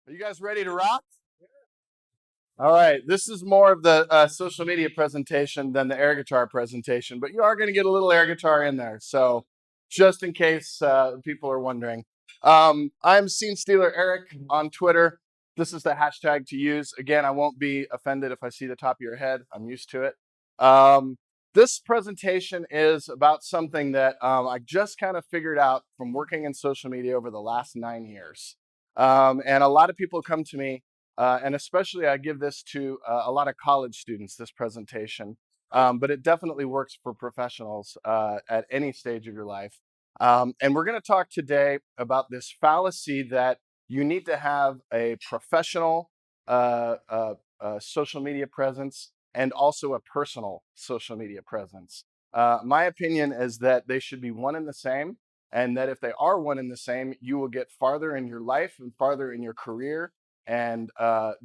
Are you guys ready to rock? All right, this is more of the social media presentation than the air guitar presentation, but you are going to get a little air guitar in there. So, just in case people are wondering, I'm Scene Stealer Eric on Twitter. This is the hashtag to use. Again, I won't be offended if I see the top of your head. I'm used to it. Um, this presentation is about something that I just kind of figured out from working in social media over the last 9 years. And a lot of people come to me and especially I give this to a lot of college students, this presentation, but it definitely works for professionals at any stage of your life. And we're going to talk today about this fallacy that you need to have a professional social media presence and also a personal social media presence. My opinion is that they should be one and the same, and that if they are one and the same, you will get farther in your life and farther in your career and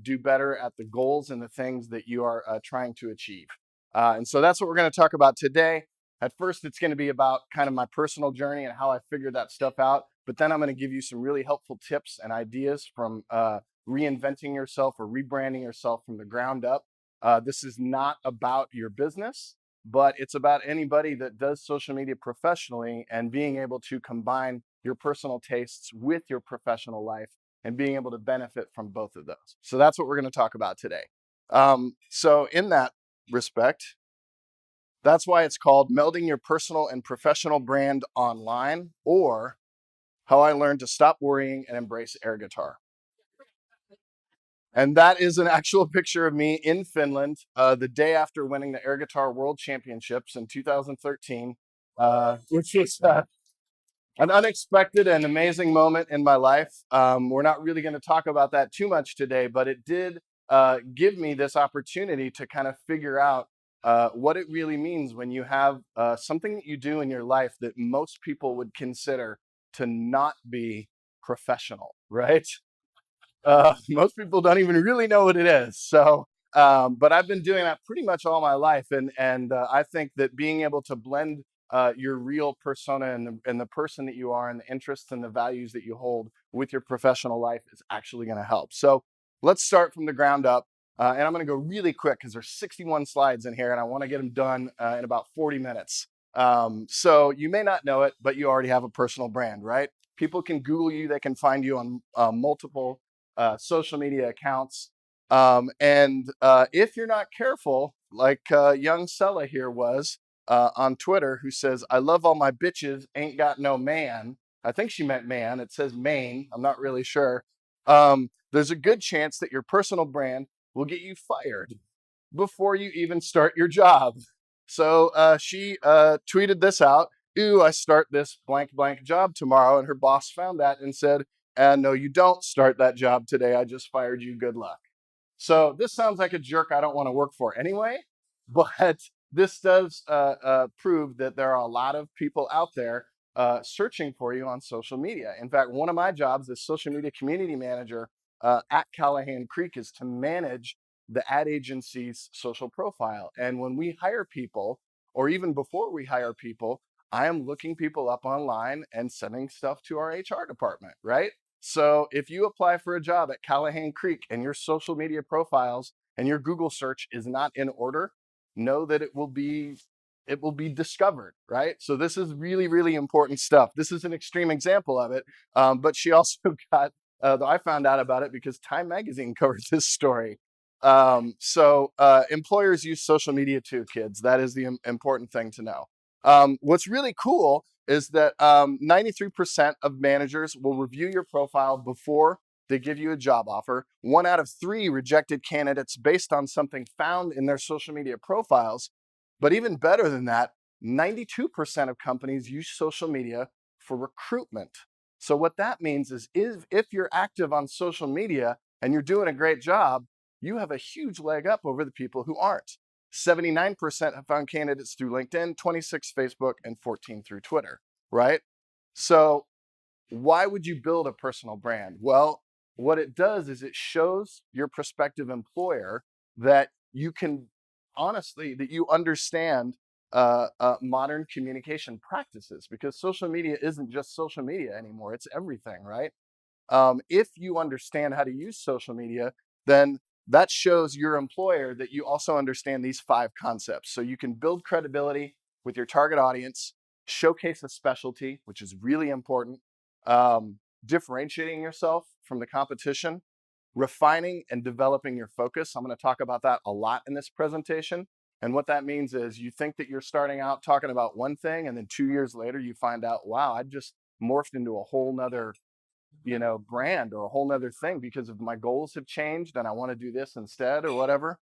do better at the goals and the things that you are trying to achieve. And so that's what we're going to talk about today. At first, it's going to be about kind of my personal journey and how I figured that stuff out. But then I'm going to give you some really helpful tips and ideas from reinventing yourself or rebranding yourself from the ground up. This is not about your business, but it's about anybody that does social media professionally and being able to combine your personal tastes with your professional life and being able to benefit from both of those. So that's what we're going to talk about today. So in that respect, that's why it's called Melding Your Personal and Professional Brand Online, or How I Learned to Stop Worrying and Embrace Air Guitar. And that is an actual picture of me in Finland the day after winning the Air Guitar World Championships in 2013, which was an unexpected and amazing moment in my life. We're not really going to talk about that too much today, but it did give me this opportunity to kind of figure out what it really means when you have something that you do in your life that most people would consider to not be professional, right? Most people don't even really know what it is. So, but I've been doing that pretty much all my life, and I think that being able to blend your real persona and the person that you are and the interests and the values that you hold with your professional life is actually going to help. So let's start from the ground up. And I'm going to go really quick because there's 61 slides in here and I want to get them done in about 40 minutes. So you may not know it, but you already have a personal brand, right? People can Google you. They can find you on multiple social media accounts. And if you're not careful, like young Sella here was, on Twitter, who says, I love all my bitches, ain't got no man. I think she meant man. It says main. I'm not really sure. There's a good chance that your personal brand will get you fired before you even start your job. So she tweeted this out. Ooh, I start this blank blank job tomorrow. And her boss found that and said, no, you don't start that job today. I just fired you. Good luck. So this sounds like a jerk I don't want to work for anyway, but this does prove that there are a lot of people out there searching for you on social media. In fact, one of my jobs as social media community manager at Callahan Creek is to manage the ad agency's social profile. And when we hire people, or even before we hire people, I am looking people up online and sending stuff to our HR department, right? So if you apply for a job at Callahan Creek and your social media profiles and your Google search is not in order, know that it will be discovered, right? So this is really, really important stuff. This is an extreme example of it, but she also got. I found out about it because Time Magazine covered this story. So employers use social media too, kids. That is the important thing to know. What's really cool is that 93% of managers will review your profile before they give you a job offer. 1 out of 3 rejected candidates based on something found in their social media profiles. But even better than that, 92% of companies use social media for recruitment. So what that means is if you're active on social media and you're doing a great job, you have a huge leg up over the people who aren't. 79% have found candidates through LinkedIn, 26 Facebook, and 14 through Twitter, right? So why would you build a personal brand? Well, what it does is it shows your prospective employer that you can honestly, that you understand modern communication practices, because social media isn't just social media anymore. It's everything, right? If you understand how to use social media, then that shows your employer that you also understand these 5 concepts. So you can build credibility with your target audience, showcase a specialty, which is really important, differentiating yourself from the competition, refining and developing your focus. I'm going to talk about that a lot in this presentation. And what that means is you think that you're starting out talking about one thing, and then 2 years later you find out, wow, I just morphed into a whole nother brand or a whole nother thing because of my goals have changed and I want to do this instead or whatever.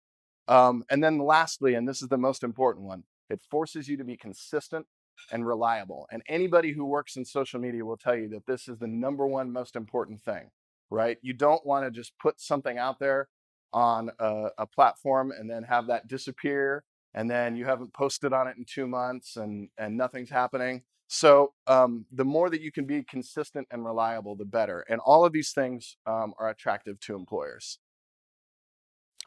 And then lastly, and this is the most important one, it forces you to be consistent and reliable. And anybody who works in social media will tell you that this is the number one most important thing, right? You don't want to just put something out there on a platform and then have that disappear, and then you haven't posted on it in 2 months and nothing's happening. So the more that you can be consistent and reliable, the better. And all of these things are attractive to employers.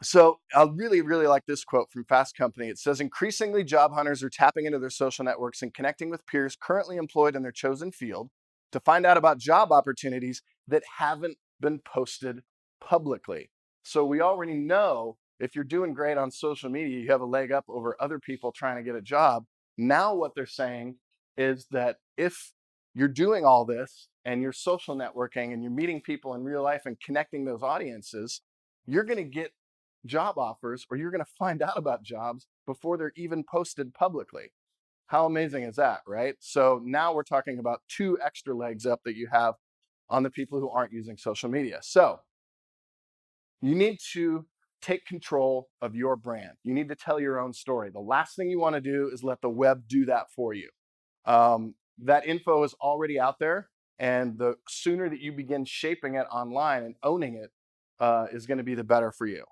So I really, really like this quote from Fast Company. It says, increasingly job hunters are tapping into their social networks and connecting with peers currently employed in their chosen field to find out about job opportunities that haven't been posted publicly. So we already know if you're doing great on social media, you have a leg up over other people trying to get a job. Now what they're saying is that if you're doing all this and you're social networking and you're meeting people in real life and connecting those audiences, you're going to get job offers, or you're going to find out about jobs before they're even posted publicly. How amazing is that, right? So now we're talking about 2 extra legs up that you have on the people who aren't using social media. So you need to take control of your brand. You need to tell your own story. The last thing you want to do is let the web do that for you. That info is already out there, and the sooner that you begin shaping it online and owning it is going to be the better for you.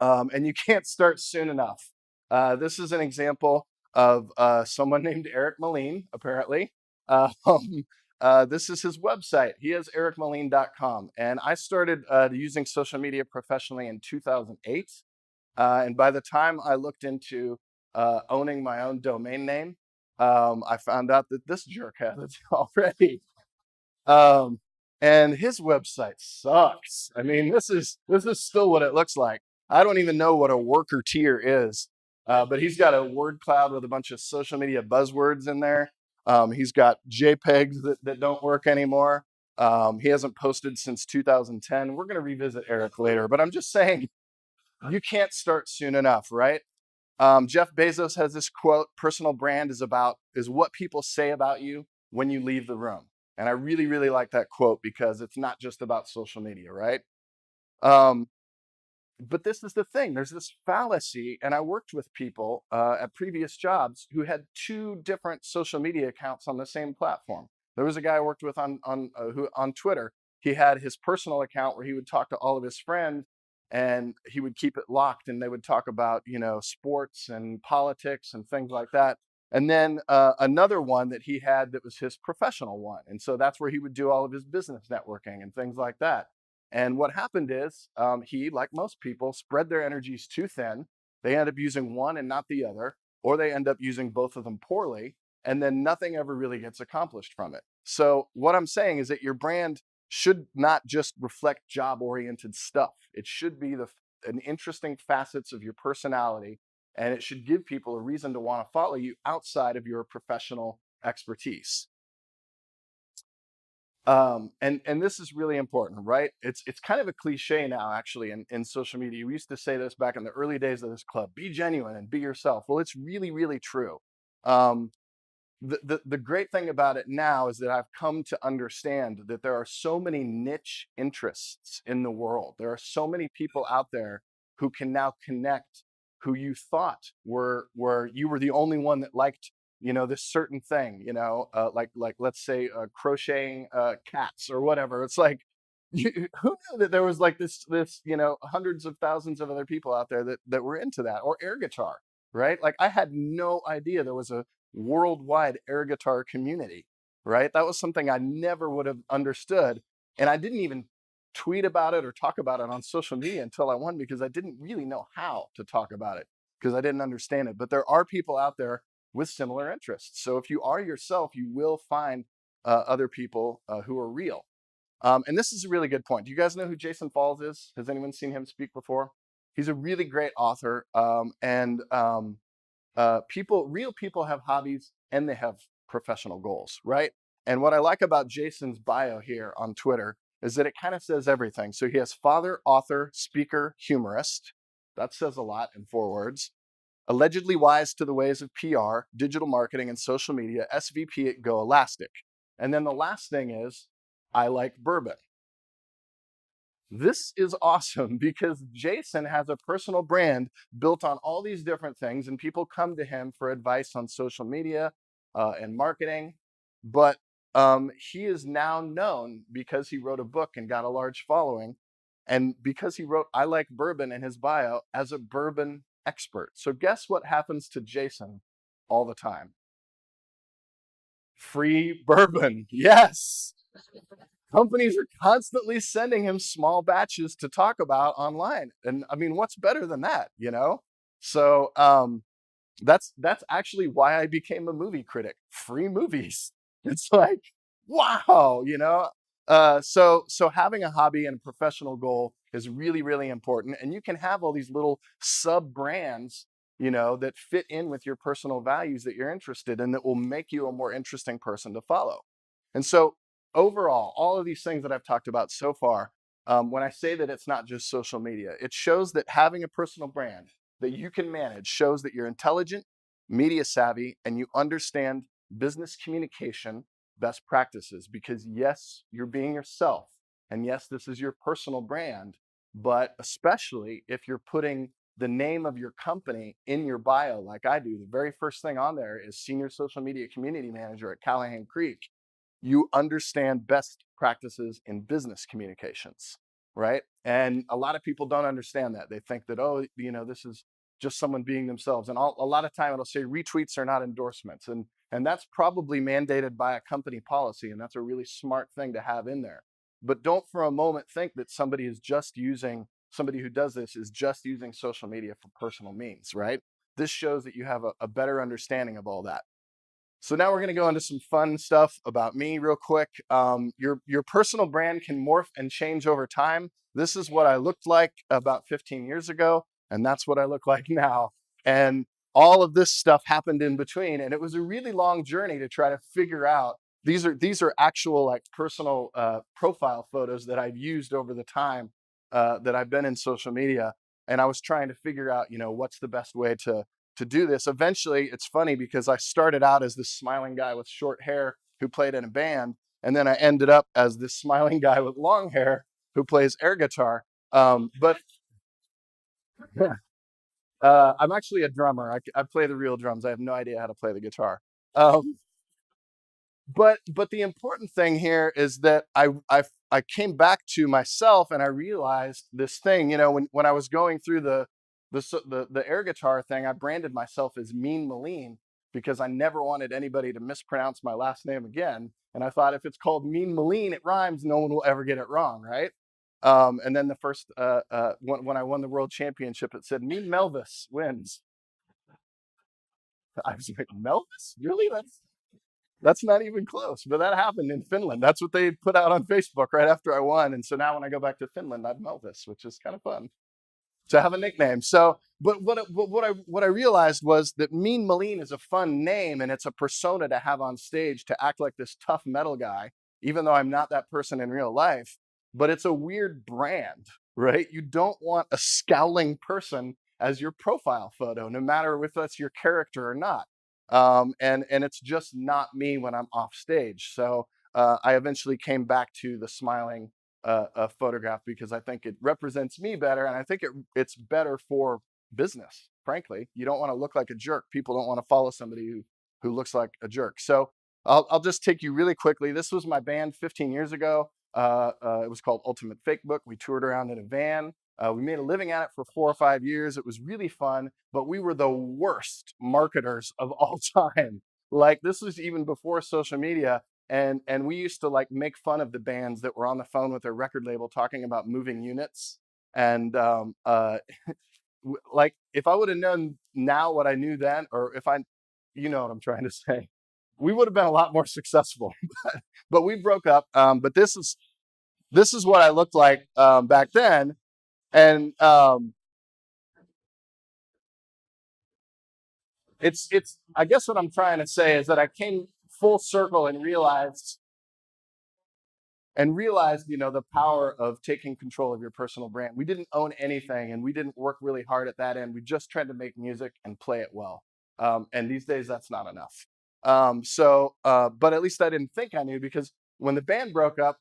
And you can't start soon enough. This is an example of someone named Eric Melin, apparently. This is his website. He has ericmelin.com. And I started using social media professionally in 2008. And by the time I looked into owning my own domain name, I found out that this jerk has it already. And his website sucks. I mean, this is still what it looks like. I don't even know what a worker tier is, but he's got a word cloud with a bunch of social media buzzwords in there. He's got JPEGs that don't work anymore. He hasn't posted since 2010. We're going to revisit Eric later, but I'm just saying you can't start soon enough, right? Jeff Bezos has this quote: personal brand is what people say about you when you leave the room. And I really, really like that quote because it's not just about social media, right? But this is the thing. There's this fallacy, and I worked with people at previous jobs who had 2 different social media accounts on the same platform. There was a guy I worked with on Twitter. He had his personal account where he would talk to all of his friends, and he would keep it locked, and they would talk about sports and politics and things like that. And then another one that he had that was his professional one, and so that's where he would do all of his business networking and things like that. And what happened is he, like most people, spread their energies too thin. They end up using one and not the other, or they end up using both of them poorly, and then nothing ever really gets accomplished from it. So what I'm saying is that your brand should not just reflect job-oriented stuff. It should be an interesting facets of your personality, and it should give people a reason to want to follow you outside of your professional expertise. And this is really important, right? It's kind of a cliche now, actually, in social media. We used to say this back in the early days of this club: be genuine and be yourself. Well, it's really, really true. Um, the great thing about it now is that I've come to understand that there are so many niche interests in the world. There are so many people out there who can now connect, who you thought were you were the only one that liked this certain thing, like let's say crocheting cats or whatever. It's like who knew that there was like this hundreds of thousands of other people out there that were into that, or air guitar, right? Like I had no idea there was a worldwide air guitar community, right? That was something I never would have understood. And I didn't even tweet about it or talk about it on social media until I won, because I didn't really know how to talk about it because I didn't understand it. But there are people out there with similar interests. So if you are yourself, you will find other people who are real. And this is a really good point. Do you guys know who Jason Falls is? Has anyone seen him speak before? He's a really great author. Real people have hobbies and they have professional goals, right? And what I like about Jason's bio here on Twitter is that it kind of says everything. So he has father, author, speaker, humorist. That says a lot in 4 words. Allegedly wise to the ways of PR, digital marketing, and social media, SVP at Go Elastic. And then the last thing is, I like bourbon. This is awesome because Jason has a personal brand built on all these different things, and people come to him for advice on social media and marketing. But he is now known because he wrote a book and got a large following, and because he wrote I Like Bourbon in his bio as a bourbon expert. So, guess what happens to Jason all the time? Free bourbon. Yes. Companies are constantly sending him small batches to talk about online. And I mean, what's better than that, you know? So that's actually why I became a movie critic. Free movies. It's like, wow, you know? So having a hobby and a professional goal is really, really important. And you can have all these little sub brands, you know, that fit in with your personal values that you're interested in that will make you a more interesting person to follow. And so overall, all of these things that I've talked about so far, when I say that it's not just social media, it shows that having a personal brand that you can manage shows that you're intelligent, media savvy, and you understand business communication best practices. Because yes, you're being yourself. And yes, this is your personal brand. But especially if you're putting the name of your company in your bio, like I do, the very first thing on there is Senior Social Media Community Manager at Callahan Creek. You understand best practices in business communications, right? And a lot of people don't understand that. They think that, oh, you know, this is just someone being themselves. And a lot of time it'll say retweets are not endorsements. And that's probably mandated by a company policy. And that's a really smart thing to have in there. But don't for a moment think that somebody who does this is just using social media for personal means, right? This shows that you have a better understanding of all that. So now we're going to go into some fun stuff about me real quick. Your personal brand can morph and change over time. This is what I looked like about 15 years ago, and that's what I look like now. And all of this stuff happened in between, and it was a really long journey to try to figure out. These are actual like personal profile photos that I've used over the time that I've been in social media, and I was trying to figure out, you know, what's the best way to do this. Eventually, it's funny because I started out as this smiling guy with short hair who played in a band, and then I ended up as this smiling guy with long hair who plays air guitar. But I'm actually a drummer. I play the real drums. I have no idea how to play the guitar. Um, but the important thing here is that I came back to myself and I realized this thing. You know, when I was going through the air guitar thing, I branded myself as Mean Melin because I never wanted anybody to mispronounce my last name again. And I thought if it's called Mean Melin, it rhymes. No one will ever get it wrong, right? And then the first when I won the world championship, it said Mean Melvis wins. I was like, Melvis? Really? That's not even close. But that happened in Finland. That's what they put out on Facebook right after I won. And so now when I go back to Finland, I'm Melvis, which is kind of fun to have a nickname. So, but what I realized was that Mean Melin is a fun name and it's a persona to have on stage to act like this tough metal guy, even though I'm not that person in real life. But it's a weird brand, right? You don't want a scowling person as your profile photo, no matter if that's your character or not. And it's just not me when I'm off stage. So I eventually came back to the smiling a photograph because I think it represents me better, and I think it's better for business. Frankly, you don't want to look like a jerk. People don't want to follow somebody who looks like a jerk. So I'll just take you really quickly. This was my band 15 years ago. It was called Ultimate Fake Book. We toured around in a van. We made a living at it for 4 or 5 years. It was really fun, but we were the worst marketers of all time. Like this was even before social media. And we used to like make fun of the bands that were on the phone with their record label talking about moving units. And like if I would have known now what I knew then, or if I, you know what I'm trying to say, we would have been a lot more successful. But we broke up. But this is this is what I looked like back then. And it's I guess what I'm trying to say is that I came full circle and realized, the power of taking control of your personal brand. We didn't own anything, and we didn't work really hard at that end. We just tried to make music and play it well. And these days, that's not enough. But at least I didn't think I knew, because when the band broke up,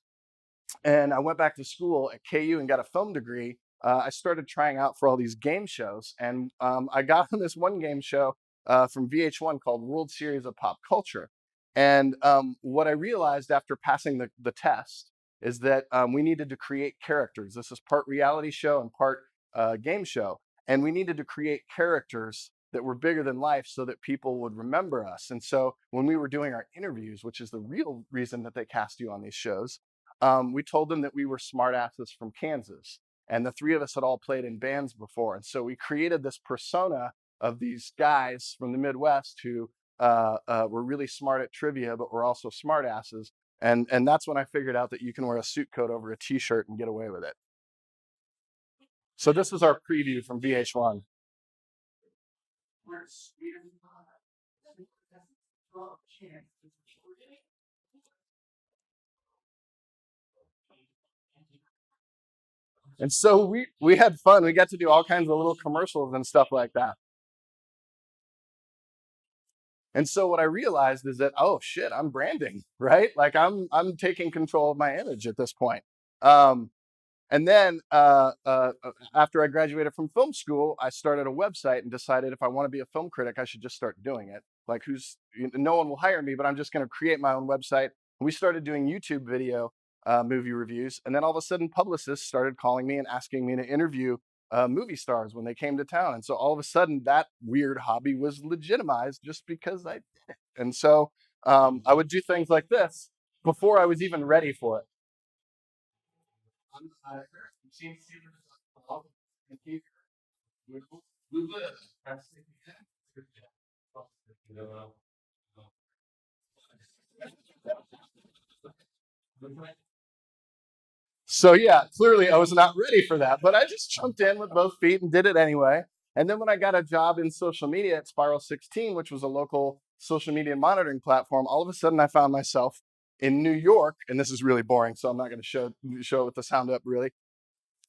and I went back to school at KU and got a film degree, I started trying out for all these game shows. And I got on this one game show from VH1 called World Series of Pop Culture. And what I realized after passing the test is that we needed to create characters. This is part reality show and part game show. And we needed to create characters that were bigger than life so that people would remember us. And so when we were doing our interviews, which is the real reason that they cast you on these shows, we told them that we were smartasses from Kansas. And the three of us had all played in bands before. And so we created this persona of these guys from the Midwest who were really smart at trivia, but were also smartasses. And that's when I figured out that you can wear a suit coat over a t-shirt and get away with it. So this is our preview from VH1. And so we had fun. We got to do all kinds of little commercials and stuff like that. And so what I realized is that, oh shit, I'm branding, right? Like I'm taking control of my image at this point. Um, and then after I graduated from film school, I started a website and decided if I want to be a film critic, I should just start doing it. Like no one will hire me, but I'm just going to create my own website. And we started doing YouTube video movie reviews. And then all of a sudden publicists started calling me and asking me to interview movie stars when they came to town. And so all of a sudden that weird hobby was legitimized just because I did it. And so I would do things like this before I was even ready for it. So yeah, clearly I was not ready for that, but I just jumped in with both feet and did it anyway. And then when I got a job in social media at Spiral 16, which was a local social media monitoring platform, all of a sudden I found myself in New York, and this is really boring, so I'm not going to show it with the sound up really.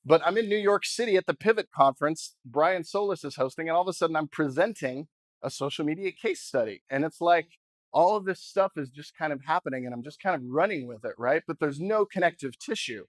But I'm in New York City at the Pivot conference. Brian Solis is hosting, and all of a sudden I'm presenting a social media case study. And it's like all of this stuff is just kind of happening, and I'm just kind of running with it, right? But there's no connective tissue,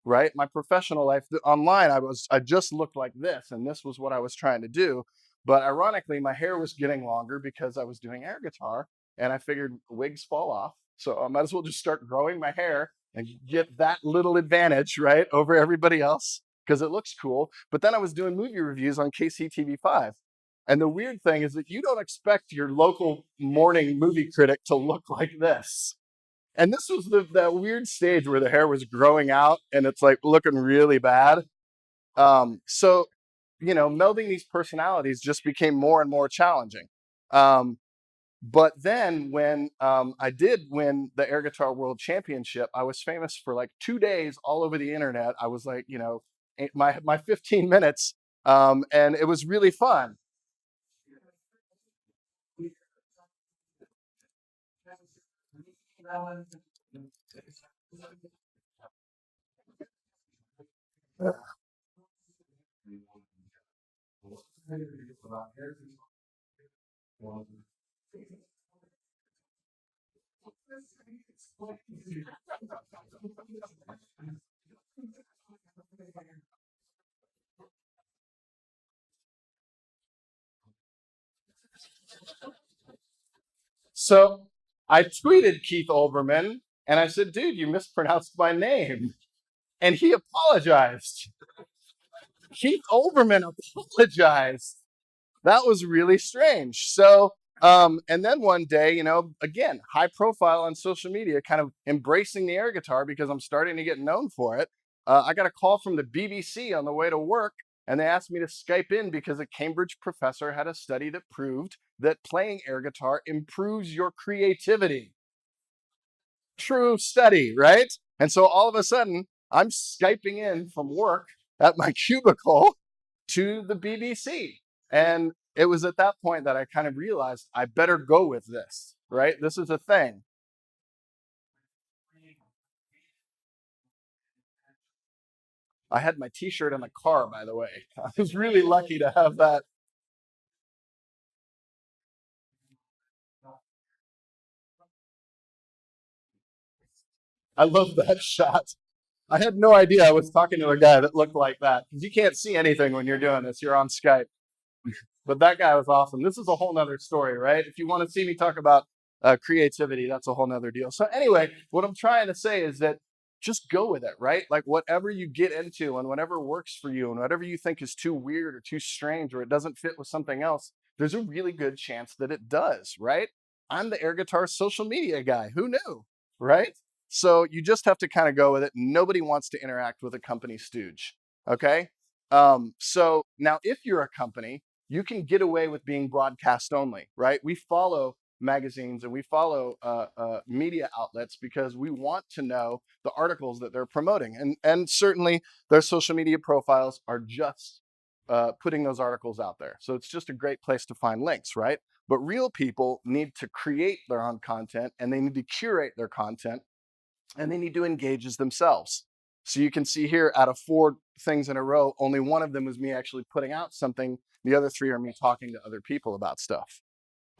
right? My professional life online, I just looked like this, and this was what I was trying to do. But ironically, my hair was getting longer because I was doing air guitar, and I figured wigs fall off, so I might as well just start growing my hair and get that little advantage, right, over everybody else because it looks cool. But then I was doing movie reviews on KCTV5. And the weird thing is that you don't expect your local morning movie critic to look like this. And this was that weird stage where the hair was growing out and it's like looking really bad. So, melding these personalities just became more and more challenging. But then when I did win the Air Guitar World Championship, I was famous for like 2 days all over the internet. I was like, my 15 minutes, and it was really fun. So I tweeted Keith Olbermann and I said, dude, you mispronounced my name. And he apologized. Keith Olbermann apologized. That was really strange. So, and then one day, again, high profile on social media, kind of embracing the air guitar because I'm starting to get known for it. I got a call from the BBC on the way to work, and they asked me to Skype in because a Cambridge professor had a study that proved that playing air guitar improves your creativity. True study, right? And so all of a sudden, I'm Skyping in from work at my cubicle to the BBC. And it was at that point that I kind of realized I better go with this, right? This is a thing. I had my t-shirt in the car, by the way. I was really lucky to have that. I love that shot. I had no idea I was talking to a guy that looked like that, because you can't see anything when you're doing this. You're on Skype. But that guy was awesome. This is a whole nother story, right? If you want to see me talk about creativity, that's a whole nother deal. So anyway, what I'm trying to say is that just go with it, right? Like whatever you get into and whatever works for you and whatever you think is too weird or too strange or it doesn't fit with something else, there's a really good chance that it does, right? I'm the air guitar social media guy. Who knew, right? So you just have to kind of go with it. Nobody wants to interact with a company stooge, okay? So now if you're a company, you can get away with being broadcast only, right? We follow magazines and we follow media outlets because we want to know the articles that they're promoting. And certainly their social media profiles are just putting those articles out there. So it's just a great place to find links, right? But real people need to create their own content and they need to curate their content and they need to engage as themselves. So you can see here out of 4 things in a row, only one of them was me actually putting out something. The other 3 are me talking to other people about stuff.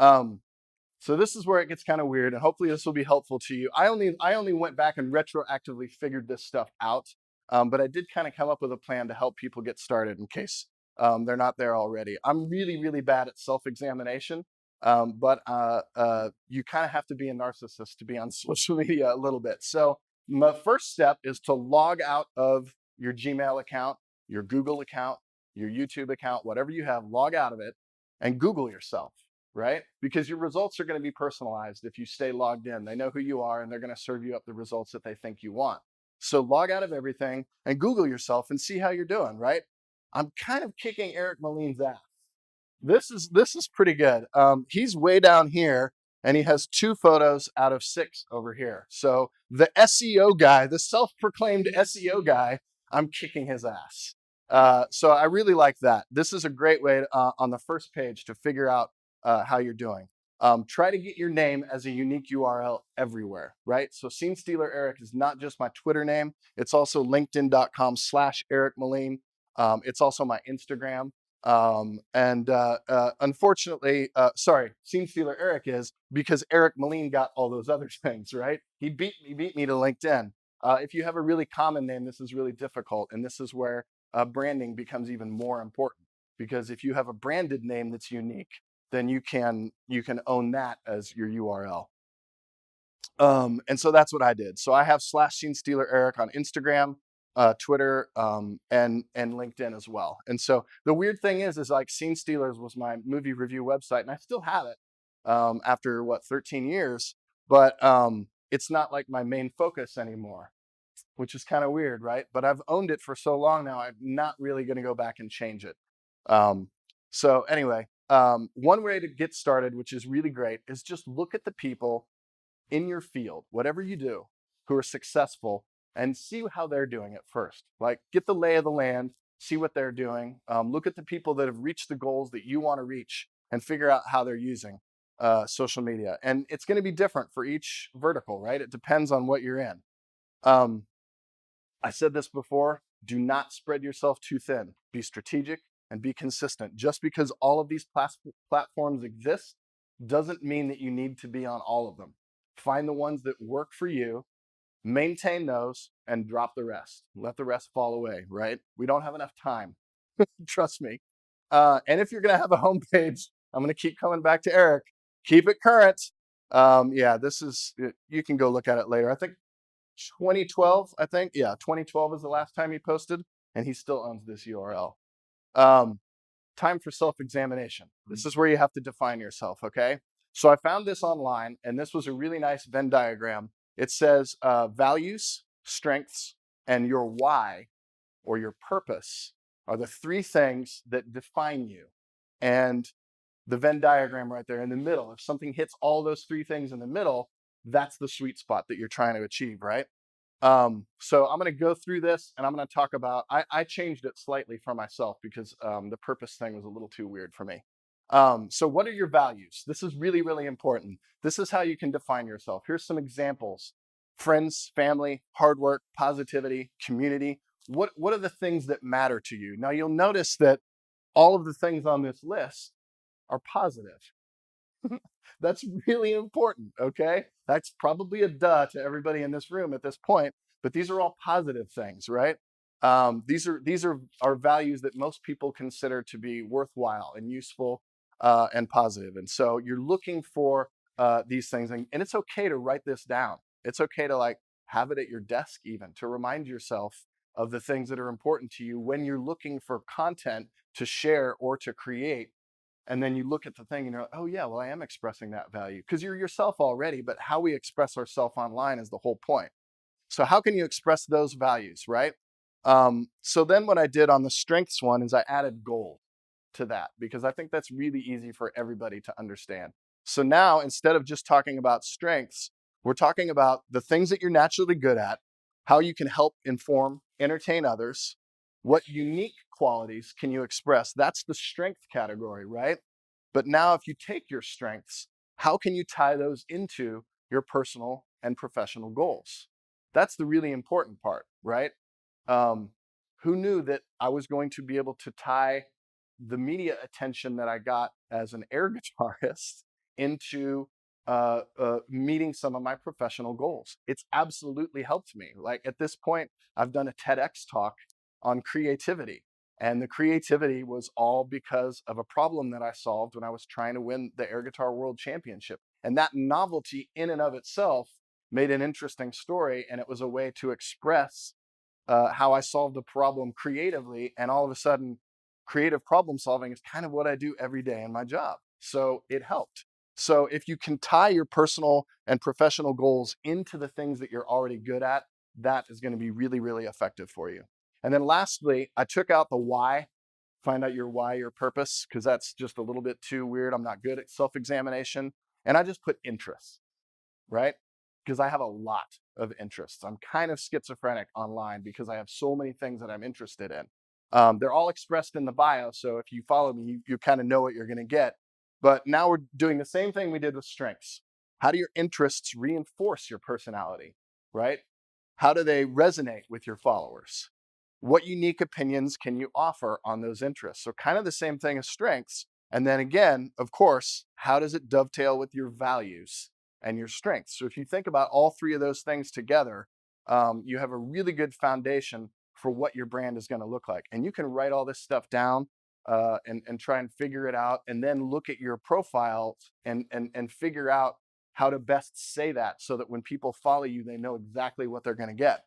So this is where it gets kind of weird, and hopefully this will be helpful to you. I only went back and retroactively figured this stuff out, but I did kind of come up with a plan to help people get started in case they're not there already. I'm really, really bad at self-examination, but you kind of have to be a narcissist to be on social media a little bit. So my first step is to log out of your Gmail account, your Google account, your YouTube account, whatever you have, log out of it and Google yourself, right? Because your results are going to be personalized if you stay logged in. They know who you are and they're going to serve you up the results that they think you want. So log out of everything and Google yourself and see how you're doing, right? I'm kind of kicking Eric Melin's ass. This is pretty good. He's way down here and he has 2 photos out of 6 over here. So the SEO guy, the self-proclaimed SEO guy, I'm kicking his ass. So I really like that. This is a great way on the first page to figure out how you're doing. Try to get your name as a unique URL everywhere, right? So Scene Stealer Eric is not just my Twitter name. It's also linkedin.com/Eric Melin. It's also my Instagram. Unfortunately, sorry, Scene Stealer Eric is because Eric Melin got all those other things, right? He beat me to LinkedIn. If you have a really common name, this is really difficult. And this is where branding becomes even more important, because if you have a branded name that's unique, then you can own that as your URL. And so that's what I did. So I have /Scene Stealer Eric on Instagram, Twitter, and LinkedIn as well. And so the weird thing is like Scene Stealers was my movie review website, and I still have it after 13 years, but it's not like my main focus anymore, which is kind of weird, right? But I've owned it for so long now, I'm not really going to go back and change it. So anyway, one way to get started, which is really great, is just look at the people in your field, whatever you do, who are successful, and see how they're doing it first. Like, get the lay of the land, see what they're doing. Look at the people that have reached the goals that you want to reach and figure out how they're using social media. And it's going to be different for each vertical, right? It depends on what you're in. I said this before, do not spread yourself too thin. Be strategic and be consistent. Just because all of these platforms exist doesn't mean that you need to be on all of them. Find the ones that work for you, maintain those, and drop the rest. Let the rest fall away, right? We don't have enough time, trust me. And if you're going to have a homepage, I'm going to keep coming back to Eric. Keep it current. Yeah, this is, you can go look at it later. I think 2012, I think. Yeah, 2012 is the last time he posted, and he still owns this URL. Time for self-examination. This is where you have to define yourself, okay? So I found this online, and this was a really nice Venn diagram. It says values, strengths, and your why, or your purpose, are the 3 things that define you. And the Venn diagram right there in the middle, if something hits all those 3 things in the middle, that's the sweet spot that you're trying to achieve, right? So I'm going to go through this and I'm going to talk about, I changed it slightly for myself because the purpose thing was a little too weird for me. So what are your values? This is really, really important. This is how you can define yourself. Here's some examples: friends, family, hard work, positivity, community. What are the things that matter to you? Now you'll notice that all of the things on this list are positive. That's really important, okay? That's probably a duh to everybody in this room at this point, but these are all positive things, right? These are our values that most people consider to be worthwhile and useful and positive. And so you're looking for these things, and it's okay to write this down. It's okay to like have it at your desk even to remind yourself of the things that are important to you when you're looking for content to share or to create. And then you look at the thing and you're like, oh yeah, well, I am expressing that value because you're yourself already, but how we express ourselves online is the whole point. So how can you express those values, right? So then what I did on the strengths one is I added goals to that because I think that's really easy for everybody to understand. So now instead of just talking about strengths, we're talking about the things that you're naturally good at, how you can help inform, entertain others, what unique qualities can you express? That's the strength category, right? But now if you take your strengths, how can you tie those into your personal and professional goals? That's the really important part, right? Um, who knew that I was going to be able to tie the media attention that I got as an air guitarist into meeting some of my professional goals? It's absolutely helped me. Like at this point, I've done a TEDx talk on creativity. And the creativity was all because of a problem that I solved when I was trying to win the Air Guitar World Championship. And that novelty in and of itself made an interesting story. And it was a way to express how I solved a problem creatively. And all of a sudden, creative problem solving is kind of what I do every day in my job. So it helped. So if you can tie your personal and professional goals into the things that you're already good at, that is going to be really, really effective for you. And then lastly, I took out the why. Find out your why, your purpose, because that's just a little bit too weird. I'm not good at self-examination. And I just put interests, right? Because I have a lot of interests. I'm kind of schizophrenic online because I have so many things that I'm interested in. They're all expressed in the bio. So if you follow me, you kind of know what you're going to get. But now we're doing the same thing we did with strengths. How do your interests reinforce your personality, right? How do they resonate with your followers? What unique opinions can you offer on those interests? So kind of the same thing as strengths. And then again, of course, how does it dovetail with your values and your strengths? So if you think about all three of those things together, you have a really good foundation for what your brand is going to look like. And you can write all this stuff down and try and figure it out, and then look at your profile and figure out how to best say that so that when people follow you, they know exactly what they're going to get.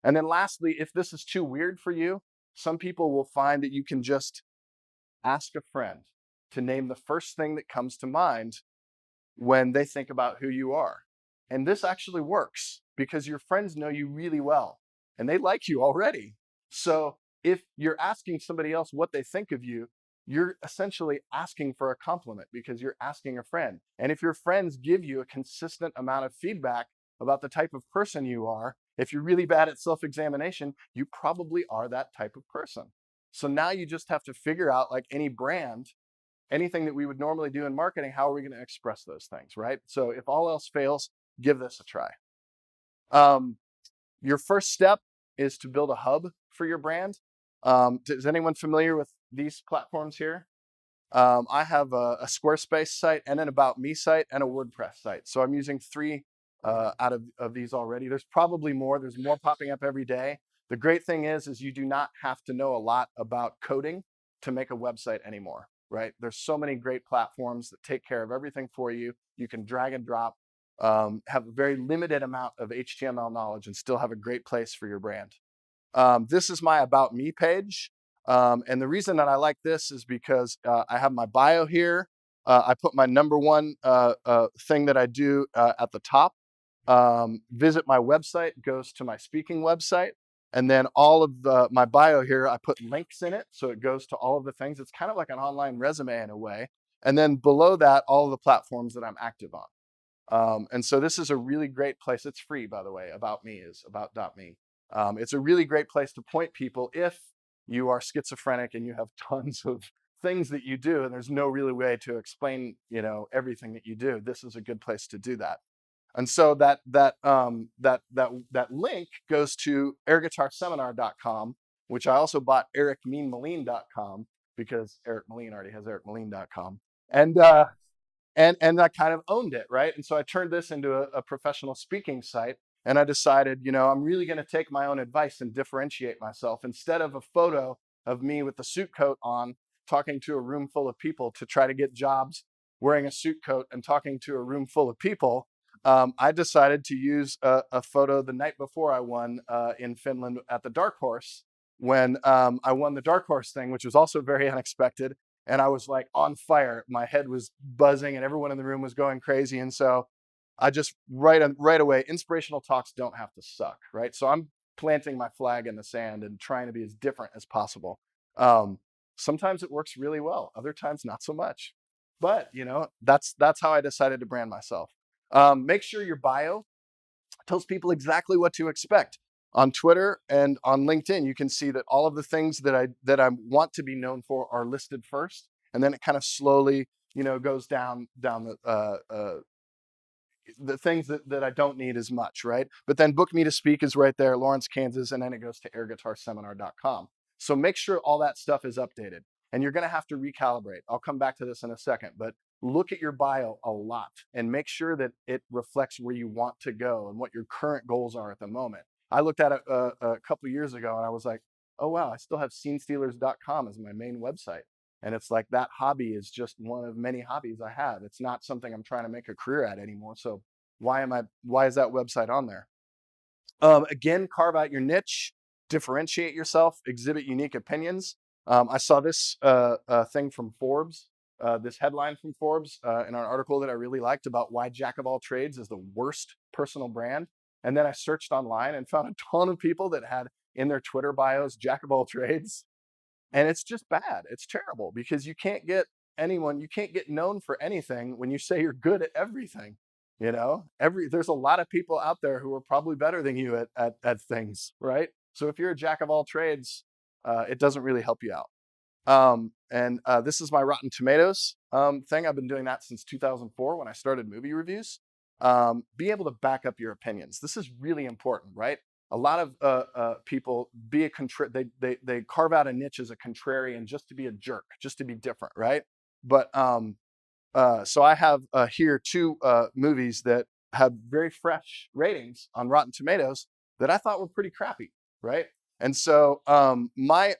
And then lastly, if this is too weird for you, some people will find that you can just ask a friend to name the first thing that comes to mind when they think about who you are. And this actually works because your friends know you really well and they like you already. So if you're asking somebody else what they think of you, you're essentially asking for a compliment because you're asking a friend. And if your friends give you a consistent amount of feedback about the type of person you are, if you're really bad at self-examination, you probably are that type of person. So now you just have to figure out, like any brand, anything that we would normally do in marketing, how are we going to express those things, right? So if all else fails, give this a try. Your first step is to build a hub for your brand. Is anyone familiar with these platforms here? I have a Squarespace site and an About Me site and a WordPress site. So I'm using three out of these already. There's probably more. There's more popping up every day. The great thing is you do not have to know a lot about coding to make a website anymore, right? There's so many great platforms that take care of everything for you. You can drag and drop, have a very limited amount of HTML knowledge and still have a great place for your brand. This is my About Me page. And the reason that I like this is because I have my bio here. I put my number one thing that I do at the top. Visit my website goes to my speaking website. And then all of my bio here, I put links in it. So it goes to all of the things. It's kind of like an online resume in a way. And then below that, all of the platforms that I'm active on. And so this is a really great place. It's free, by the way. About Me is about.me. It's a really great place to point people if you are schizophrenic and you have tons of things that you do and there's no really way to explain, everything that you do. This is a good place to do that. And so that link goes to airguitarseminar.com, which I also bought ericmeanmelin.com because Eric Melin already has ericmelin.com. And I kind of owned it, right? And so I turned this into a professional speaking site. And I decided, I'm really going to take my own advice and differentiate myself. Instead of a photo of me with a suit coat on, talking to a room full of people to try to get jobs wearing a suit coat and talking to a room full of people, I decided to use a photo the night before I won in Finland at the Dark Horse, when I won the Dark Horse thing, which was also very unexpected. And I was like on fire. My head was buzzing and everyone in the room was going crazy. And so I just right away, inspirational talks don't have to suck, right? So I'm planting my flag in the sand and trying to be as different as possible. Sometimes it works really well. Other times, not so much. But, that's how I decided to brand myself. Make sure your bio tells people exactly what to expect. On Twitter and on LinkedIn, you can see that all of the things that I want to be known for are listed first, and then it kind of slowly, goes down the things that I don't need as much, right? But then Book Me to Speak is right there, Lawrence, Kansas, and then it goes to airguitarseminar.com. So make sure all that stuff is updated, and you're going to have to recalibrate. I'll come back to this in a second, but look at your bio a lot and make sure that it reflects where you want to go and what your current goals are at the moment. I looked at it a couple of years ago and I was like, oh, wow, I still have scenestealers.com as my main website. And it's like that hobby is just one of many hobbies I have. It's not something I'm trying to make a career at anymore. So why is that website on there? Again, carve out your niche, differentiate yourself, exhibit unique opinions. I saw this thing from Forbes, this headline from Forbes in an article that I really liked about why Jack of all trades is the worst personal brand. And then I searched online and found a ton of people that had in their Twitter bios, Jack of all trades. And it's just bad. It's terrible because you can't get known for anything when you say you're good at everything. There's a lot of people out there who are probably better than you at things, right? So if you're a Jack of all trades, it doesn't really help you out. This is my Rotten Tomatoes thing. I've been doing that since 2004 when I started movie reviews. Be able to back up your opinions. This is really important, right? A lot of people they carve out a niche as a contrarian just to be a jerk, just to be different, right? But so I have here two movies that have very fresh ratings on Rotten Tomatoes that I thought were pretty crappy, right? And so my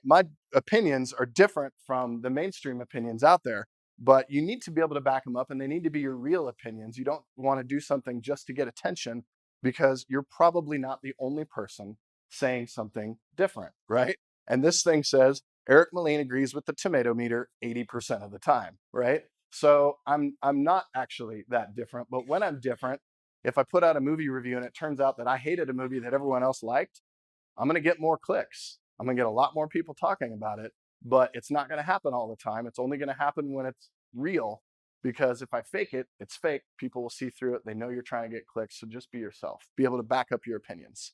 opinions are different from the mainstream opinions out there. But you need to be able to back them up, and they need to be your real opinions. You don't want to do something just to get attention because you're probably not the only person saying something different, right? And this thing says, Eric Melin agrees with the tomato meter 80% of the time, right? So I'm not actually that different, but when I'm different, if I put out a movie review and it turns out that I hated a movie that everyone else liked, I'm going to get more clicks. I'm going to get a lot more people talking about it. But it's not going to happen all the time. It's only going to happen when it's real, because if I fake it, it's fake. People will see through it. They know you're trying to get clicks. So just be yourself. Be able to back up your opinions.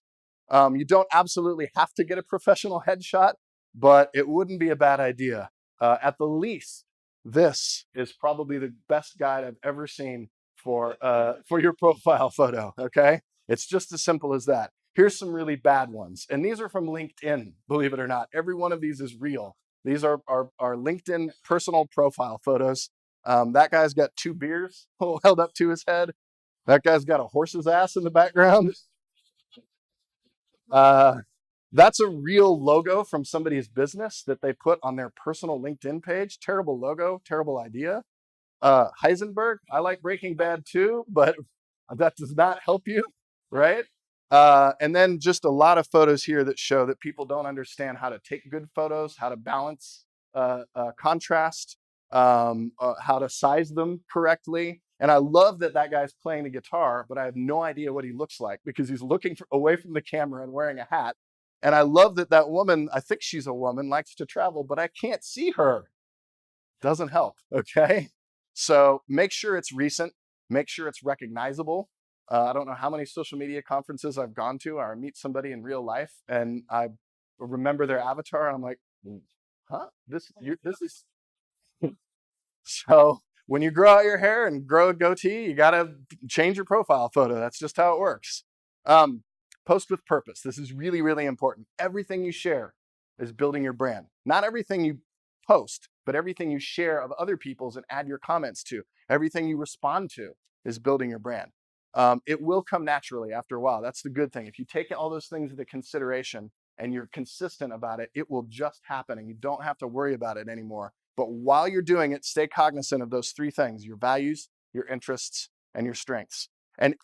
You don't absolutely have to get a professional headshot, but it wouldn't be a bad idea. At the least, this is probably the best guide I've ever seen for your profile photo. Okay, it's just as simple as that. Here's some really bad ones, and these are from LinkedIn. Believe it or not, every one of these is real. These are LinkedIn personal profile photos. That guy's got 2 beers held up to his head. That guy's got a horse's ass in the background. That's a real logo from somebody's business that they put on their personal LinkedIn page. Terrible logo, terrible idea. Heisenberg, I like Breaking Bad too, but that does not help you, right? And then just a lot of photos here that show that people don't understand how to take good photos, how to balance contrast, how to size them correctly. And I love that guy's playing the guitar, but I have no idea what he looks like because he's looking away from the camera and wearing a hat. And I love that woman, I think she's a woman, likes to travel, but I can't see her. Doesn't help, okay? So make sure it's recent. Make sure it's recognizable. I don't know how many social media conferences I've gone to, or I meet somebody in real life and I remember their avatar. And I'm like, huh? This is so when you grow out your hair and grow a goatee, you got to change your profile photo. That's just how it works. Um, Post with purpose. This is really, really important. Everything you share is building your brand. Not everything you post, but everything you share of other people's and add your comments to. Everything you respond to is building your brand. It will come naturally after a while. That's the good thing. If you take all those things into consideration and you're consistent about it, it will just happen and you don't have to worry about it anymore. But while you're doing it, stay cognizant of those three things: your values, your interests, and your strengths. And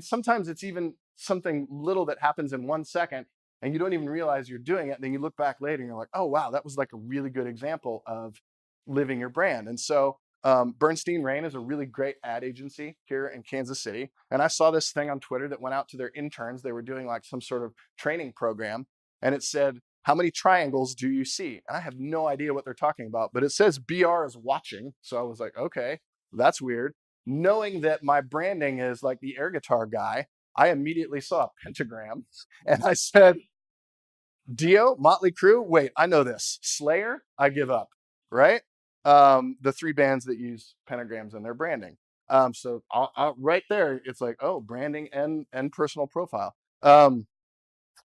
sometimes it's even something little that happens in 1 second and you don't even realize you're doing it. And then you look back later and you're like, oh, wow, that was like a really good example of living your brand. And so Bernstein Rain is a really great ad agency here in Kansas City. And I saw this thing on Twitter that went out to their interns. They were doing like some sort of training program. And it said, how many triangles do you see? And I have no idea what they're talking about, but it says BR is watching. So I was like, okay, that's weird. Knowing that my branding is like the air guitar guy, I immediately saw a pentagram and I said, Dio, Motley Crue, wait, I know this. Slayer, I give up, right? The three bands that use pentagrams in their branding. So right there, it's like, oh, branding and personal profile.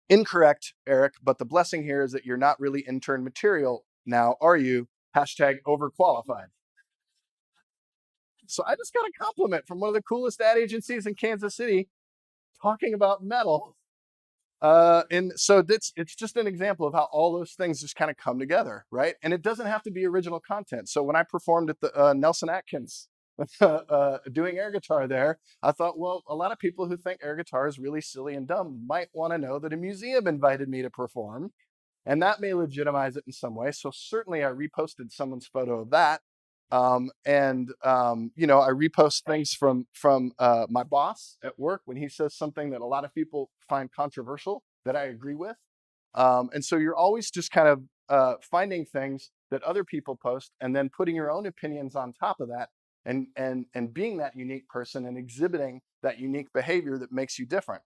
Incorrect, Eric, but the blessing here is that you're not really intern material now, are you? Hashtag overqualified. So I just got a compliment from one of the coolest ad agencies in Kansas City talking about metal. And so it's just an example of how all those things just kind of come together, right? And it doesn't have to be original content. So when I performed at the Nelson Atkins doing air guitar there, I thought, well, a lot of people who think air guitar is really silly and dumb might want to know that a museum invited me to perform, and that may legitimize it in some way. So certainly I reposted someone's photo of that. I repost things from my boss at work when he says something that a lot of people find controversial that I agree with. And so you're always just kind of finding things that other people post and then putting your own opinions on top of that and being that unique person and exhibiting that unique behavior that makes you different.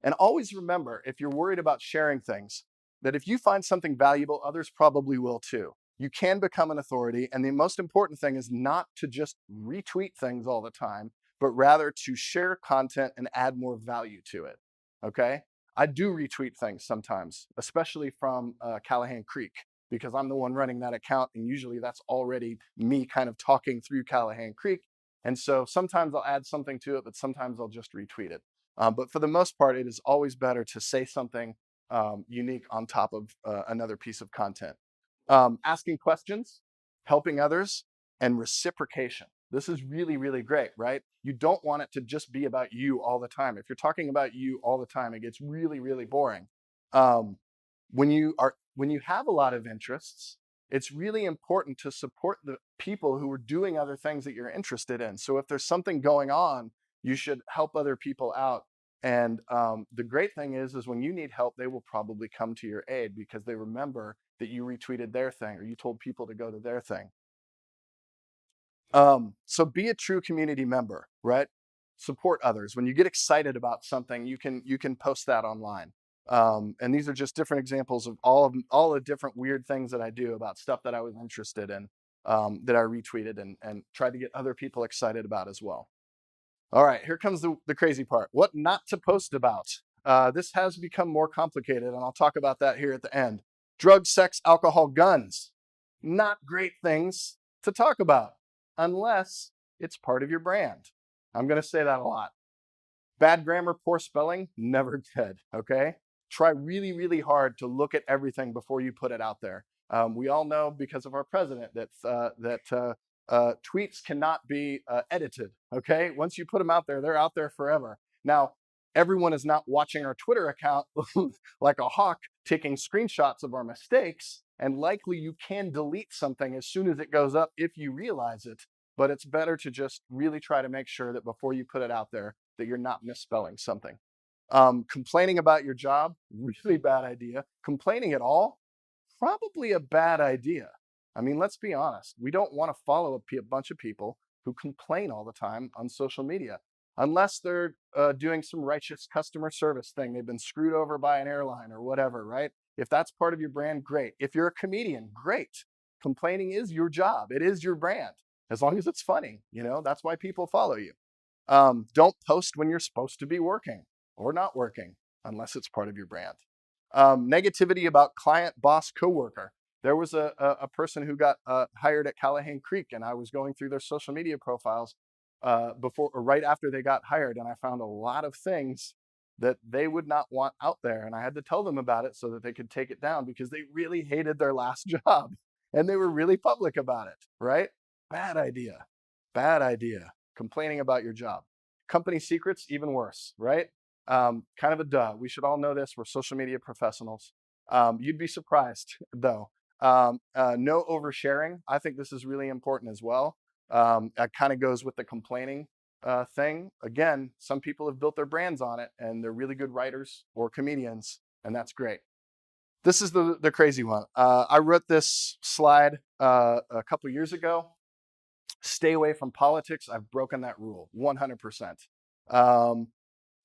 And always remember, if you're worried about sharing things, that if you find something valuable, others probably will too. You can become an authority. And the most important thing is not to just retweet things all the time, but rather to share content and add more value to it. Okay? I do retweet things sometimes, especially from Callahan Creek, because I'm the one running that account. And usually that's already me kind of talking through Callahan Creek. And so sometimes I'll add something to it, but sometimes I'll just retweet it. But for the most part, it is always better to say something unique on top of another piece of content. Asking questions, helping others, and reciprocation. This is really, really great, right? You don't want it to just be about you all the time. If you're talking about you all the time, it gets really, really boring. When you have a lot of interests, it's really important to support the people who are doing other things that you're interested in. So if there's something going on, you should help other people out. And the great thing is when you need help, they will probably come to your aid because they remember that you retweeted their thing or you told people to go to their thing. So be a true community member, right? Support others. When you get excited about something, you can post that online. And these are just different examples of all the different weird things that I do about stuff that I was interested in, that I retweeted and tried to get other people excited about as well. All right, here comes the crazy part. What not to post about. This has become more complicated, and I'll talk about that here at the end. Drugs, sex, alcohol, guns. Not great things to talk about unless it's part of your brand. I'm going to say that a lot. Bad grammar, poor spelling, never good, okay? Try really, really hard to look at everything before you put it out there. We all know because of our president that tweets cannot be edited, okay? Once you put them out there, they're out there forever. Now, everyone is not watching our Twitter account like a hawk taking screenshots of our mistakes, and likely you can delete something as soon as it goes up if you realize it, but it's better to just really try to make sure that before you put it out there that you're not misspelling something. Complaining about your job, really bad idea. Complaining at all, probably a bad idea. I mean, let's be honest. We don't want to follow a bunch of people who complain all the time on social media, unless they're doing some righteous customer service thing. They've been screwed over by an airline or whatever, right? If that's part of your brand, great. If you're a comedian, great. Complaining is your job. It is your brand. As long as it's funny, that's why people follow you. Don't post when you're supposed to be working or not working, unless it's part of your brand. Negativity about client, boss, coworker. There was a person who got hired at Callahan Creek, and I was going through their social media profiles before or right after they got hired, and I found a lot of things that they would not want out there, and I had to tell them about it so that they could take it down, because they really hated their last job and they were really public about it, right? Bad idea. Bad idea. Complaining about your job. Company secrets, even worse, right? Kind of a duh. We should all know this. We're social media professionals. You'd be surprised, though. No oversharing. I think this is really important as well. That kind of goes with the complaining thing. Again, some people have built their brands on it, and they're really good writers or comedians, and that's great. This is the crazy one. I wrote this slide a couple years ago. Stay away from politics. I've broken that rule 100%.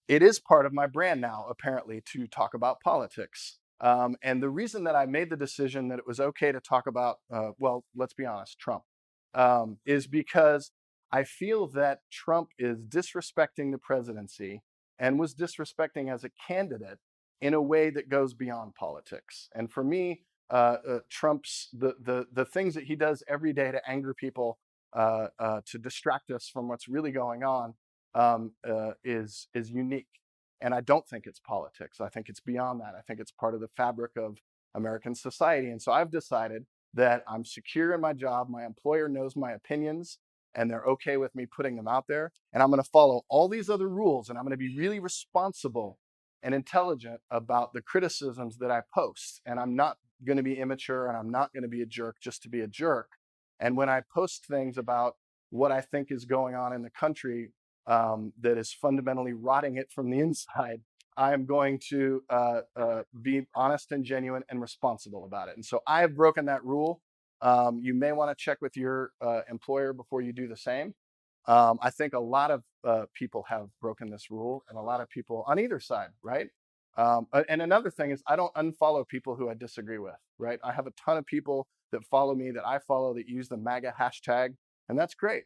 It is part of my brand now, apparently, to talk about politics. And the reason that I made the decision that it was okay to talk about, well, let's be honest, Trump, is because I feel that Trump is disrespecting the presidency and was disrespecting as a candidate in a way that goes beyond politics. And for me, Trump's the things that he does every day to anger people, to distract us from what's really going on, is unique. And I don't think it's politics. I think it's beyond that. I think it's part of the fabric of American society. And so I've decided that I'm secure in my job. My employer knows my opinions, and they're okay with me putting them out there. And I'm going to follow all these other rules, and I'm going to be really responsible and intelligent about the criticisms that I post. And I'm not going to be immature, and I'm not going to be a jerk just to be a jerk. And when I post things about what I think is going on in the country, that is fundamentally rotting it from the inside, I am going to be honest and genuine and responsible about it. And so I have broken that rule. You may want to check with your employer before you do the same. I think a lot of people have broken this rule, and a lot of people on either side, right? And another thing is, I don't unfollow people who I disagree with, right? I have a ton of people that follow me, that I follow, that use the MAGA hashtag, and that's great.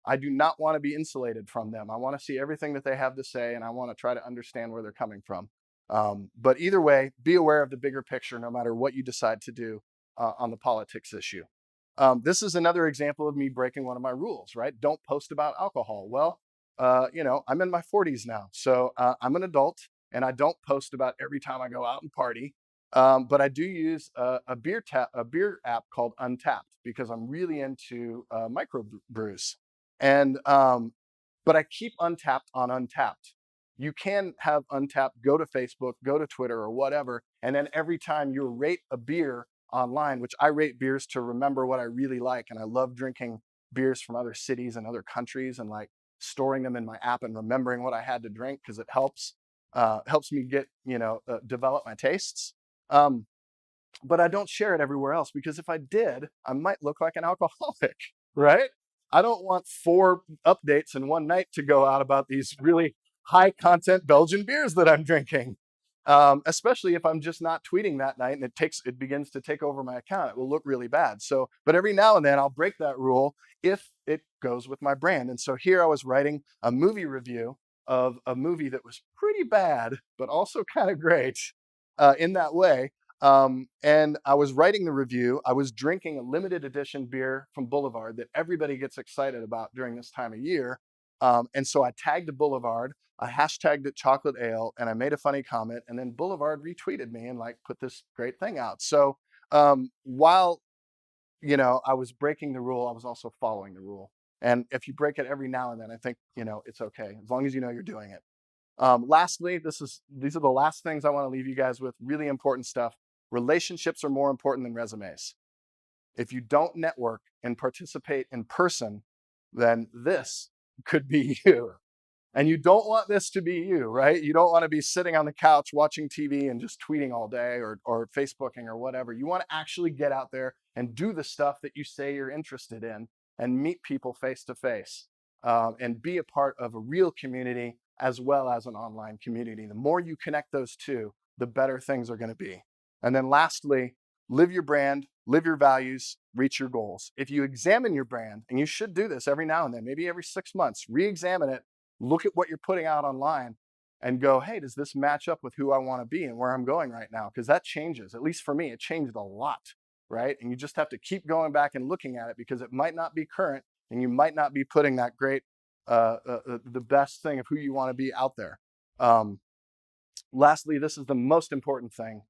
I do not want to be insulated from them. I want to see everything that they have to say, and I want to try to understand where they're coming from. But either way, be aware of the bigger picture, no matter what you decide to do on the politics issue. This is another example of me breaking one of my rules, right? Don't post about alcohol. Well, I'm in my 40s now, so I'm an adult, and I don't post about every time I go out and party. But I do use a beer app called Untapped, because I'm really into microbrews. And but I keep Untapped on Untapped. You can have Untapped go to Facebook, go to Twitter, or whatever, and then every time you rate a beer online, which I rate beers to remember what I really like, and I love drinking beers from other cities and other countries, and like storing them in my app and remembering what I had to drink, because it helps me get develop my tastes. But I don't share it everywhere else, because if I did, I might look like an alcoholic, right? I don't want 4 updates in one night to go out about these really high content Belgian beers that I'm drinking. Especially if I'm just not tweeting that night and it begins to take over my account. It will look really bad. So, but every now and then I'll break that rule if it goes with my brand. And so here I was writing a movie review of a movie that was pretty bad, but also kind of great in that way. And I was writing the review. I was drinking a limited edition beer from Boulevard that everybody gets excited about during this time of year. And so I tagged the Boulevard, I hashtagged it chocolate ale, and I made a funny comment, and then Boulevard retweeted me and put this great thing out. So while I was breaking the rule, I was also following the rule. And if you break it every now and then, I think it's okay, as long as you know you're doing it. Lastly, these are the last things I want to leave you guys with. Really important stuff. Relationships are more important than resumes. If you don't network and participate in person, then this could be you. And you don't want this to be you, right? You don't want to be sitting on the couch watching TV and just tweeting all day or Facebooking or whatever. You want to actually get out there and do the stuff that you say you're interested in, and meet people face to face, and be a part of a real community as well as an online community. The more you connect those two, the better things are going to be. And then lastly, live your brand, live your values, reach your goals. If you examine your brand, and you should do this every now and then, maybe every 6 months, re-examine it, look at what you're putting out online and go, hey, does this match up with who I want to be and where I'm going right now? Because that changes. At least for me, it changed a lot, right? And you just have to keep going back and looking at it because it might not be current and you might not be putting that great, the best thing of who you want to be out there. Lastly, this is the most important thing.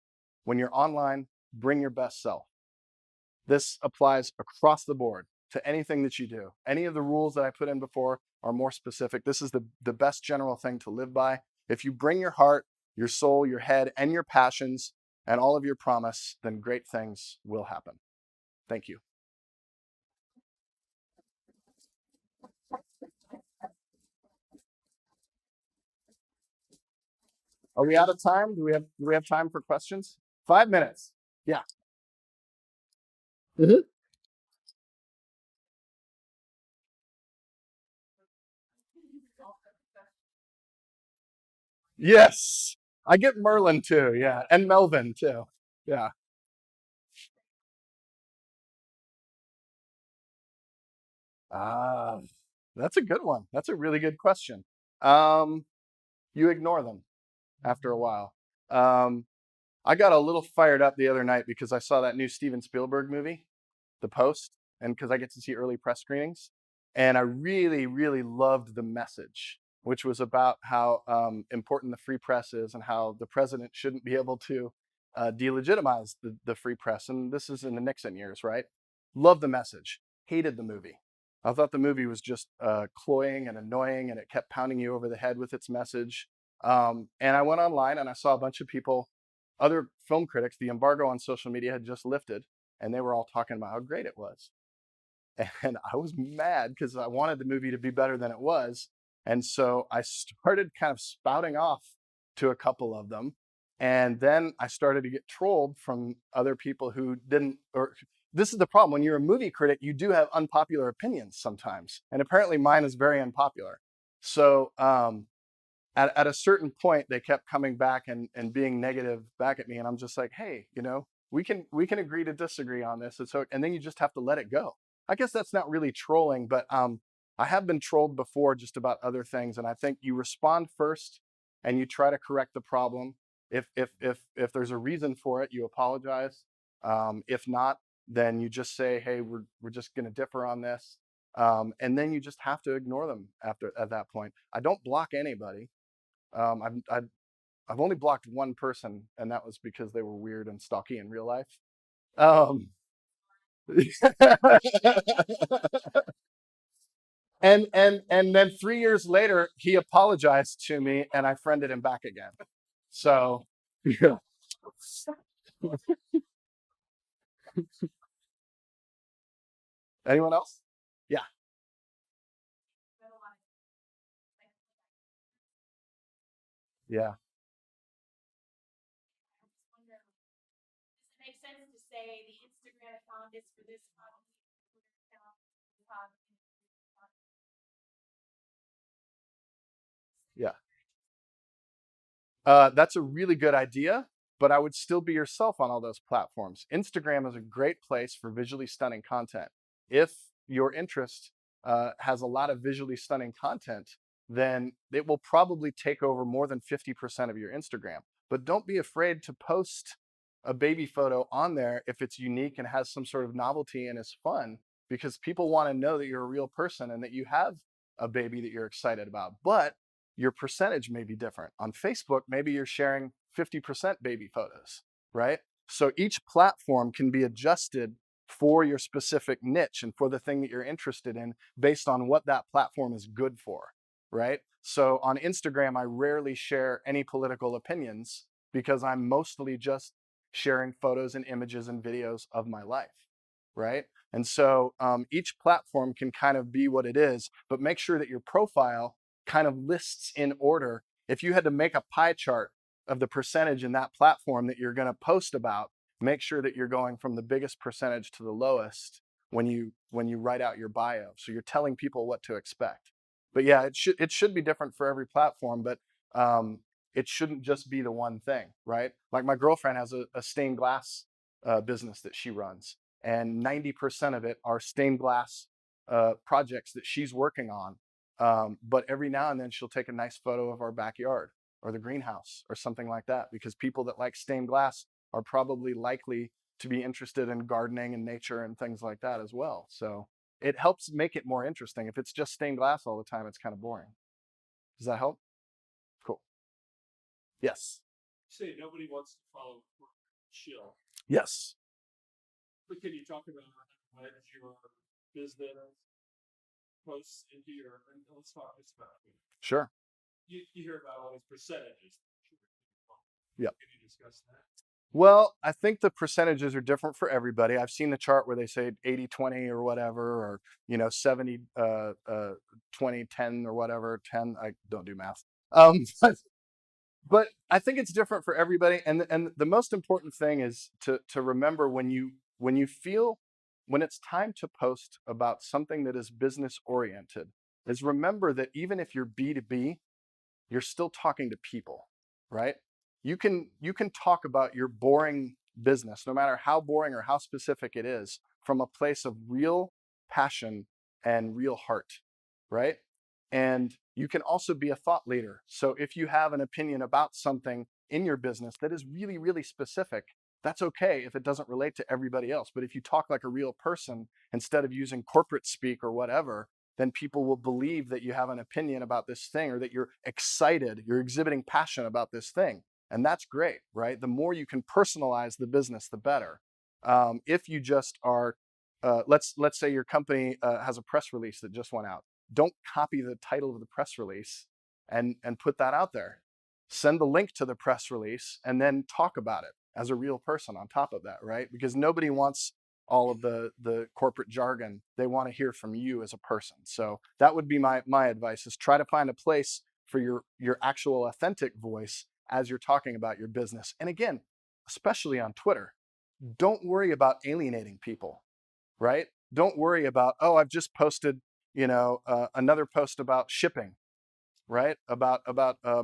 When you're online, bring your best self. This applies across the board to anything that you do. Any of the rules that I put in before are more specific. This is the best general thing to live by. If you bring your heart, your soul, your head, and your passions, and all of your promise, then great things will happen. Thank you. Are we out of time? Do we have time for questions? 5 minutes. Yeah. Mm-hmm. Yes. I get Merlin too, yeah. And Melvin too. Yeah. Ah, that's a good one. That's a really good question. Um, you ignore them after a while. I got a little fired up the other night because I saw that new Steven Spielberg movie, The Post, and because I get to see early press screenings. And I really, really loved the message, which was about how important the free press is and how the president shouldn't be able to delegitimize the free press. And this is in the Nixon years, right? Loved the message, hated the movie. I thought the movie was just cloying and annoying, and it kept pounding you over the head with its message. And I went online and I saw a bunch of people, other film critics, the embargo on social media had just lifted, and they were all talking about how great it was. And I was mad because I wanted the movie to be better than it was. And so I started kind of spouting off to a couple of them. And then I started to get trolled from other people who didn't, or this is the problem. When you're a movie critic, you do have unpopular opinions sometimes. And apparently mine is very unpopular. So at a certain point, they kept coming back and being negative back at me. And I'm just like, hey, we can agree to disagree on this. And then you just have to let it go. I guess that's not really trolling, but I have been trolled before just about other things. And I think you respond first and you try to correct the problem. If there's a reason for it, you apologize. If not, then you just say, hey, we're just going to differ on this. And then you just have to ignore them at that point. I don't block anybody. I've only blocked one person, and that was because they were weird and stalky in real life. Um, and then 3 years later, he apologized to me, and I friended him back again. So, yeah. Anyone else? Yeah. Yeah. Yeah. That's a really good idea, but I would still be yourself on all those platforms. Instagram is a great place for visually stunning content. If your interest has a lot of visually stunning content, then it will probably take over more than 50% of your Instagram. But don't be afraid to post a baby photo on there if it's unique and has some sort of novelty and is fun, because people want to know that you're a real person and that you have a baby that you're excited about. But your percentage may be different. On Facebook, maybe you're sharing 50% baby photos, right? So each platform can be adjusted for your specific niche and for the thing that you're interested in based on what that platform is good for, right? So on Instagram, I rarely share any political opinions because I'm mostly just sharing photos and images and videos of my life, right? And so each platform can kind of be what it is, but make sure that your profile kind of lists in order. If you had to make a pie chart of the percentage in that platform that you're going to post about, make sure that you're going from the biggest percentage to the lowest, when you write out your bio. So you're telling people what to expect. But yeah, it should be different for every platform, but it shouldn't just be the one thing, right? Like my girlfriend has a stained glass business that she runs, and 90% of it are stained glass projects that she's working on. But every now and then she'll take a nice photo of our backyard or the greenhouse or something like that, because people that like stained glass are probably likely to be interested in gardening and nature and things like that as well. So it helps make it more interesting. If it's just stained glass all the time, it's kind of boring. Does that help? Cool. Yes. You say nobody wants to follow chill. Yes. But can you talk about what your business posts into your, and let's talk this about it. Sure. You hear about all these percentages. Yep. Can you discuss that? Well, I think the percentages are different for everybody. I've seen the chart where they say 80-20 or whatever, or 70 20 10 or whatever. 10, I don't do math. But I think it's different for everybody. And the most important thing is to remember when it's time to post about something that is business oriented, is remember that even if you're B2B, you're still talking to people, right? You can talk about your boring business, no matter how boring or how specific it is, from a place of real passion and real heart, right? And you can also be a thought leader. So if you have an opinion about something in your business that is really, really specific, that's okay if it doesn't relate to everybody else. But if you talk like a real person instead of using corporate speak or whatever, then people will believe that you have an opinion about this thing, or that you're excited, you're exhibiting passion about this thing. And that's great, right? The more you can personalize the business, the better. If you just are, let's say your company has a press release that just went out. Don't copy the title of the press release and put that out there. Send the link to the press release and then talk about it as a real person on top of that, right? Because nobody wants all of the corporate jargon. They want to hear from you as a person. So that would be my advice, is try to find a place for your actual authentic voice as you're talking about your business. And again, especially on Twitter, don't worry about alienating people, right? Don't worry about, oh, I've just posted, another post about shipping, right? About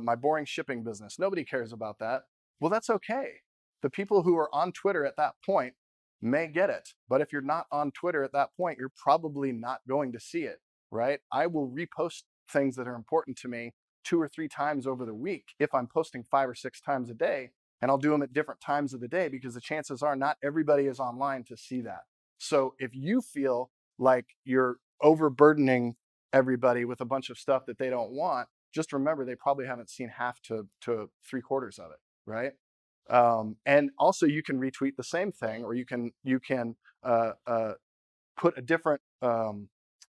my boring shipping business. Nobody cares about that. Well, that's okay. The people who are on Twitter at that point may get it. But if you're not on Twitter at that point, you're probably not going to see it, right? I will repost things that are important to me 2 or 3 times over the week if I'm posting 5 or 6 times a day, and I'll do them at different times of the day, because the chances are not everybody is online to see that. So if you feel like you're overburdening everybody with a bunch of stuff that they don't want, just remember they probably haven't seen half to 3/4 of it, right? And also you can retweet the same thing, or you can put a different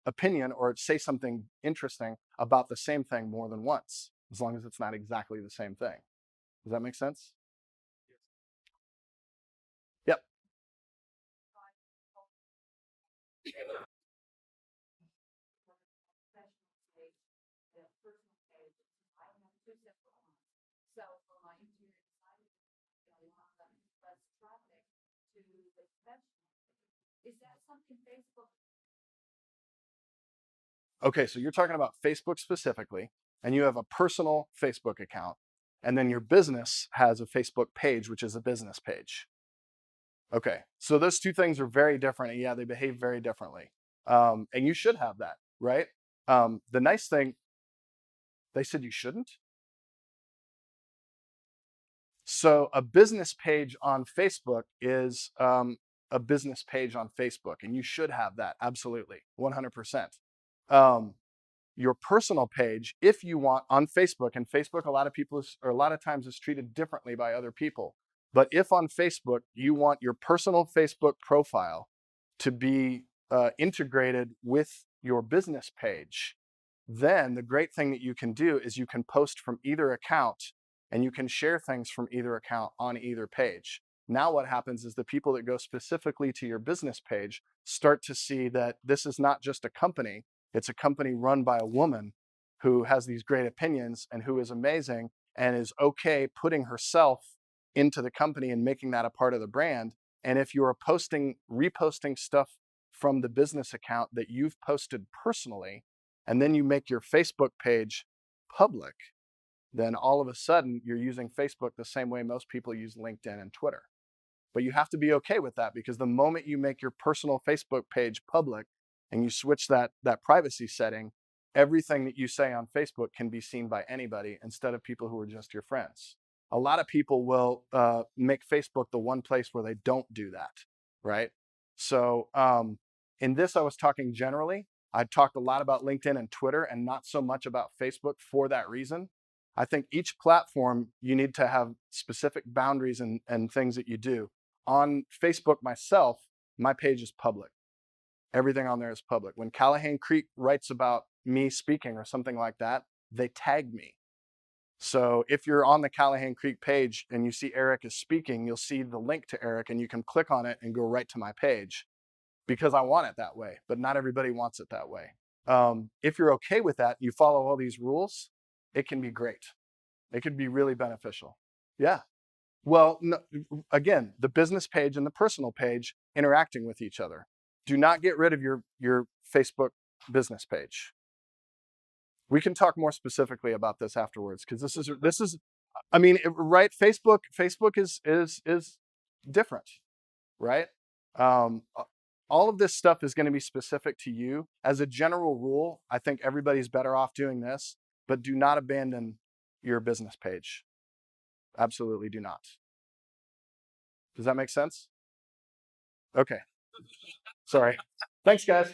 opinion or say something interesting about the same thing more than once, as long as it's not exactly the same thing. Does that make sense? Yep. Okay, so you're talking about Facebook specifically, and you have a personal Facebook account, and then your business has a Facebook page, which is a business page. Okay, so those two things are very different, and yeah, they behave very differently. And you should have that, right? The nice thing, they said you shouldn't. So a business page on Facebook is a business page on Facebook, and you should have that, absolutely, 100%. Your personal page, if you want, on Facebook, and Facebook, a lot of times is treated differently by other people. But if on Facebook you want your personal Facebook profile to be integrated with your business page, then the great thing that you can do is you can post from either account, and you can share things from either account on either page. Now what happens is the people that go specifically to your business page start to see that this is not just a company, it's a company run by a woman who has these great opinions and who is amazing and is okay putting herself into the company and making that a part of the brand. And if you are reposting stuff from the business account that you've posted personally, and then you make your Facebook page public, then all of a sudden you're using Facebook the same way most people use LinkedIn and Twitter. But you have to be okay with that, because the moment you make your personal Facebook page public and you switch that privacy setting, everything that you say on Facebook can be seen by anybody instead of people who are just your friends. A lot of people will make Facebook the one place where they don't do that, right? So in this, I was talking generally. I talked a lot about LinkedIn and Twitter and not so much about Facebook for that reason. I think each platform, you need to have specific boundaries and things that you do. On Facebook myself, my page is public. Everything on there is public. When Callahan Creek writes about me speaking or something like that, they tag me. So if you're on the Callahan Creek page and you see Eric is speaking, you'll see the link to Eric and you can click on it and go right to my page, because I want it that way, but not everybody wants it that way. If you're okay with that, you follow all these rules, it can be great. It could be really beneficial. Yeah. Well, no, again, the business page and the personal page interacting with each other. Do not get rid of your Facebook business page. We can talk more specifically about this afterwards, because this is, I mean, right? Facebook is different, right? All of this stuff is going to be specific to you. As a general rule, I think everybody's better off doing this, but do not abandon your business page. Absolutely do not. Does that make sense? Okay. Sorry. Thanks, guys.